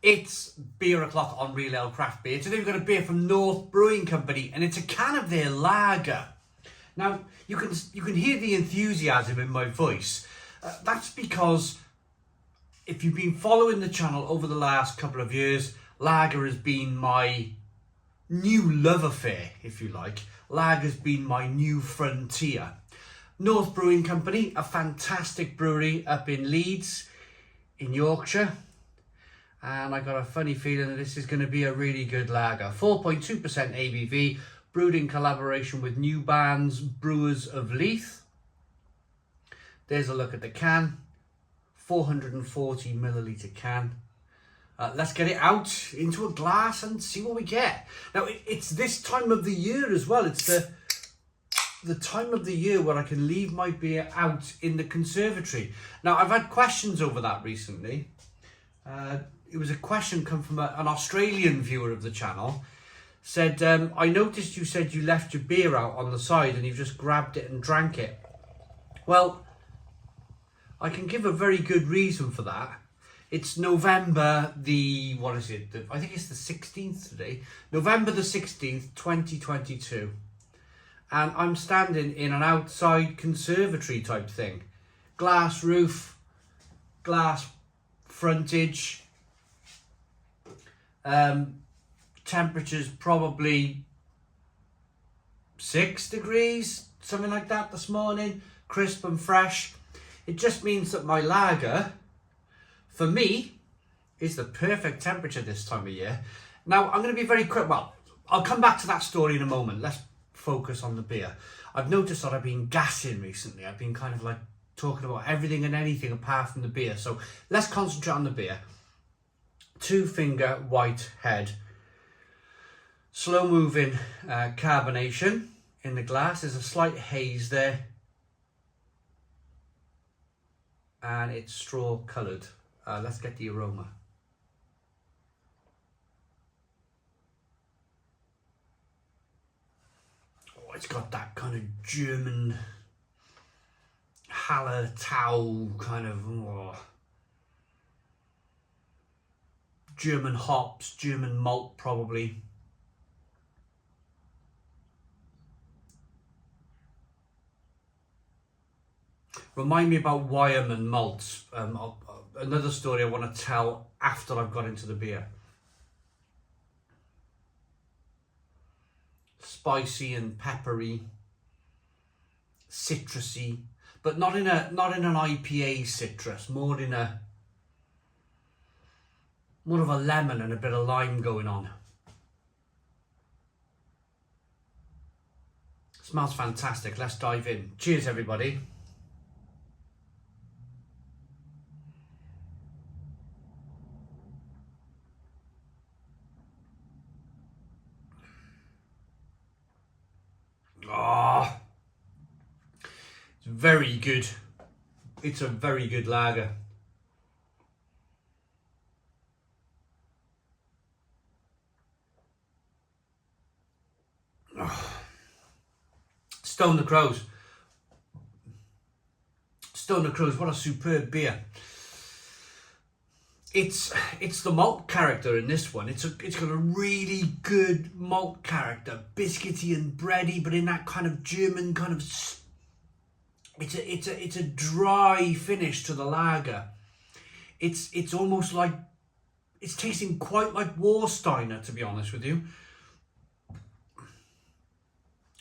It's beer o'clock on Real Ale Craft Beer. Today we've got a beer from North Brewing Company, and it's a can of their lager. Now you can hear the enthusiasm in my voice. That's because if you've been following the channel over the last couple of years, lager has been my new love affair, if you like. Lager's been my new frontier. North Brewing Company, a fantastic brewery up in Leeds, in Yorkshire. And I got a funny feeling that this is going to be a really good lager. 4.2% ABV, brewed in collaboration with Newbarns Brewers of Leith. There's a look at the can. 440 milliliter can. Let's get it out into a glass and see what we get. Now, it's this time of the year as well. It's the time of the year where I can leave my beer out in the conservatory. Now, I've had questions over that recently. It was a question come from an Australian viewer of the channel. Said, I noticed you said you left your beer out on the side and you've just grabbed it and drank it. Well, I can give a very good reason for that. It's November the, I think it's the 16th today. November the 16th, 2022. And I'm standing in an outside conservatory type thing. Glass roof, glass frontage. Temperature's probably 6 degrees, something like that this morning. Crisp and fresh. It just means that my lager, for me, is the perfect temperature this time of year. Now, I'm going to be very quick. Well, I'll come back to that story in a moment. Let's focus on the beer. I've noticed that I've been gassing recently. I've been kind of like talking about everything and anything apart from the beer. So let's concentrate on the beer. 2-finger white head. Slow moving carbonation in the glass. There's a slight haze there. And it's straw coloured. Let's get the aroma. Oh, it's got that kind of German Hallertau kind of German hops, German malt probably. Remind me about Wyman malts. Another story I want to tell after I've got into the beer. Spicy and peppery, citrusy, but not in an IPA citrus. More of a lemon and a bit of lime going on. Smells fantastic. Let's dive in. Cheers, everybody. Oh, it's very good. It's a very good lager. Oh. Stone the Crows. Stone the Crows, what a superb beer. It's the malt character in this one. It's got a really good malt character, biscuity and bready, but in that kind of German kind of. It's a dry finish to the lager. It's almost like it's tasting quite like Warsteiner, to be honest with you.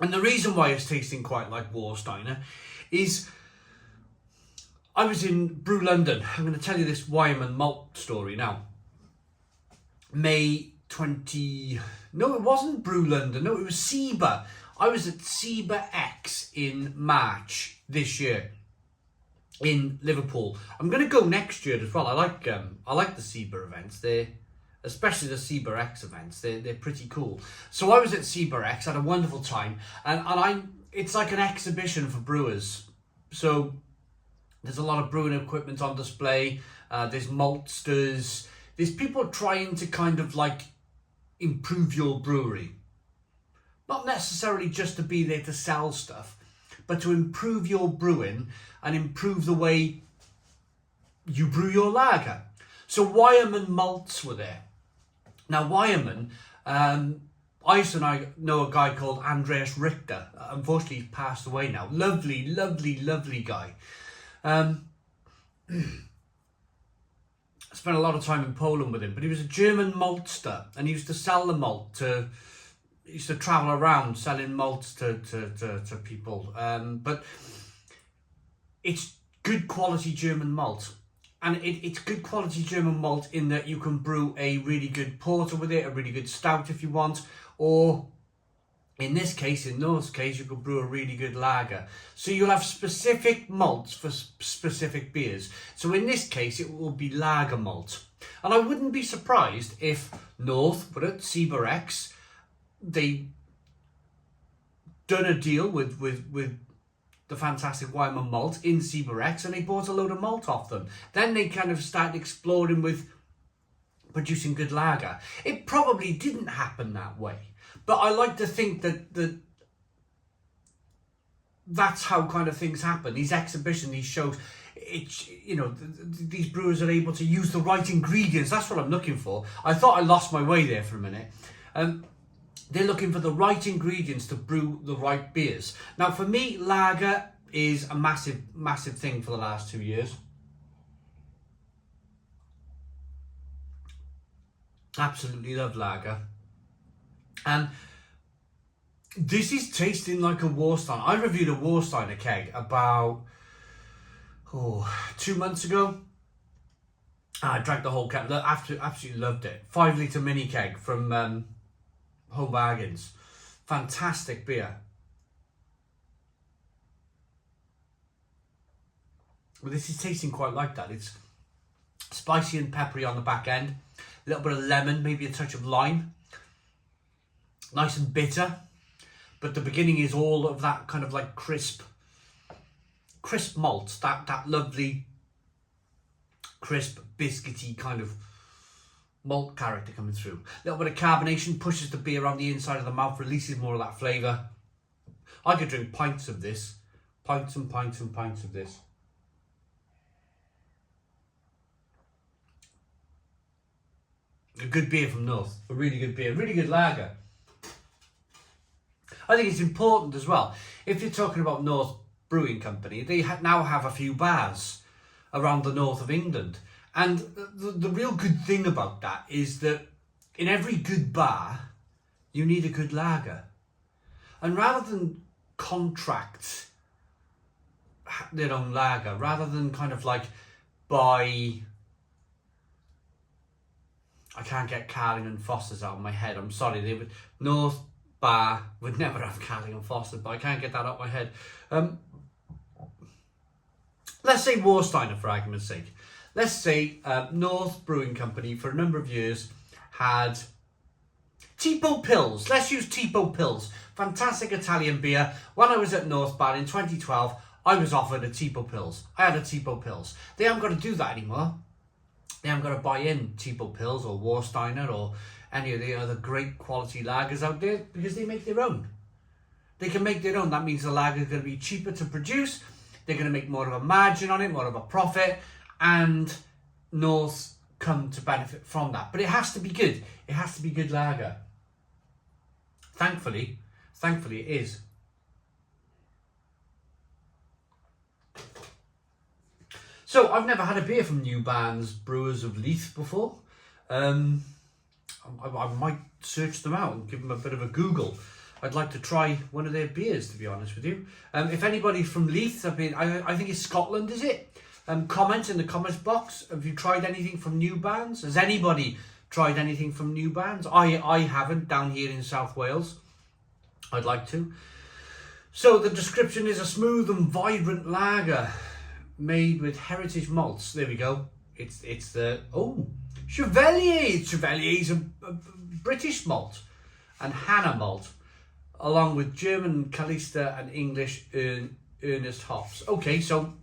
And the reason why it's tasting quite like Warsteiner is I was in Brew London. I'm going to tell you this Wyman malt story now. May 20... No, it wasn't Brew London. No, it was Seba. I was at Seba X in March this year in Liverpool. I'm going to go next year as well. I like the Seba events. Especially the Seba X events. They're pretty cool. So I was at Seba X, had a wonderful time, and it's like an exhibition for brewers. So there's a lot of brewing equipment on display. There's maltsters. There's people trying to kind of like improve your brewery. Not necessarily just to be there to sell stuff, but to improve your brewing and improve the way you brew your lager. So Wyman malts were there. Now Wyman, I used to know a guy called Andreas Richter. Unfortunately, he's passed away now. Lovely, lovely, lovely guy. I spent a lot of time in Poland with him, but he was a German maltster, and he used to sell the malt to. He used to travel around selling malts to people. But it's good quality German malt. And it's good quality German malt in that you can brew a really good porter with it, a really good stout if you want, or in this case, in North's case, you could brew a really good lager. So you'll have specific malts for specific beers. So in this case, it will be lager malt. And I wouldn't be surprised if North, but at Ciberex, they done a deal with the fantastic Wyman malt in Ciberex, and they bought a load of malt off them. Then they kind of started exploring with producing good lager. It probably didn't happen that way, but I like to think that that's how kind of things happen. These exhibitions, these shows, these brewers are able to use the right ingredients. That's what I'm looking for. I thought I lost my way there for a minute. They're looking for the right ingredients to brew the right beers. Now, for me, lager is a massive, massive thing for the last 2 years. Absolutely love lager. And this is tasting like a Warsteiner. I reviewed a Warsteiner keg about 2 months ago. I drank the whole keg. Absolutely loved it. 5 litre mini keg from Home Bargains. Fantastic beer. Well, this is tasting quite like that. It's spicy and peppery on the back end. A little bit of lemon, maybe a touch of lime. Nice and bitter. But the beginning is all of that kind of like crisp malt. That lovely, crisp, biscuity kind of malt character coming through. A little bit of carbonation pushes the beer on the inside of the mouth, releases more of that flavour. I could drink pints of this. Pints and pints and pints of this. A good beer from North. A really good beer. Really good lager. I think it's important as well. If you're talking about North Brewing Company, they now have a few bars around the north of England. And the real good thing about that is that in every good bar, you need a good lager. And rather than contract their own lager, rather than kind of like buy... I can't get Carling and Foster's out of my head. I'm sorry. North Bar would never have Carling and Foster, but I can't get that out of my head. Let's say Warsteiner for argument's sake. Let's say North Brewing Company for a number of years had Tipo Pils. Let's use Tipo Pils. Fantastic Italian beer. When I was at North Bar in 2012, I was offered a Tipo Pils. I had a Tipo Pils. They haven't got to do that anymore. They haven't got to buy in Tipo Pils or Warsteiner or any of the other great quality lagers out there because they make their own. They can make their own. That means the lager is going to be cheaper to produce. They're going to make more of a margin on it, more of a profit. And North come to benefit from that. But it has to be good. It has to be good lager. Thankfully it is. So I've never had a beer from Newbarns Brewers of Leith before. I might search them out and give them a bit of a Google. I'd like to try one of their beers, to be honest with you. If anybody from Leith, I think it's Scotland, is it? Comment in the comments box. Have you tried anything from Newbarns? Has anybody tried anything from Newbarns? I haven't, down here in South Wales. I'd like to. So the description is a smooth and vibrant lager made with heritage malts. There we go. It's the Chevalier. Chevalier's a British malt and Hannah malt, along with German Kalista and English earnest hops. Okay, so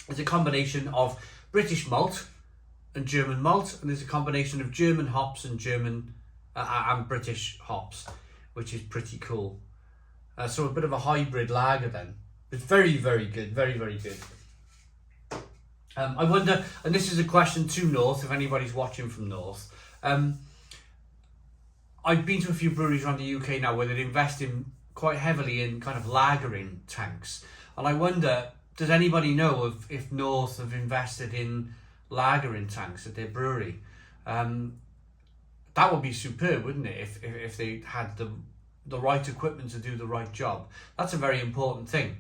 it's a combination of British malt and German malt, and there's a combination of German hops and and British hops, which is pretty cool. So a bit of a hybrid lager then. It's very, very good. Very, very good. I wonder, and this is a question to North, if anybody's watching from North. I've been to a few breweries around the UK now where they're investing quite heavily in kind of lagering tanks. And I wonder, does anybody know if North have invested in lagering tanks at their brewery? That would be superb, wouldn't it, if they had the right equipment to do the right job. That's a very important thing.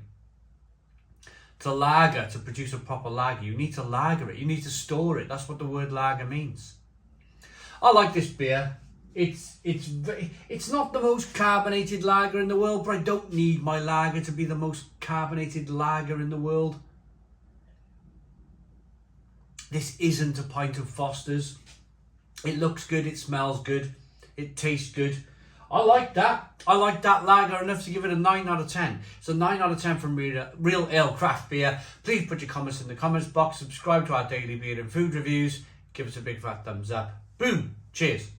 To produce a proper lager, you need to lager it. You need to store it. That's what the word lager means. I like this beer. It's not the most carbonated lager in the world, but I don't need my lager to be the most carbonated lager in the world. This isn't a pint of Foster's. It looks good, it smells good, it tastes good. I like that. I like that lager enough to give it a 9 out of 10. It's a 9 out of 10 from Real Ale Craft Beer. Please put your comments in the comments box. Subscribe to our daily beer and food reviews. Give us a big fat thumbs up. Boom. Cheers.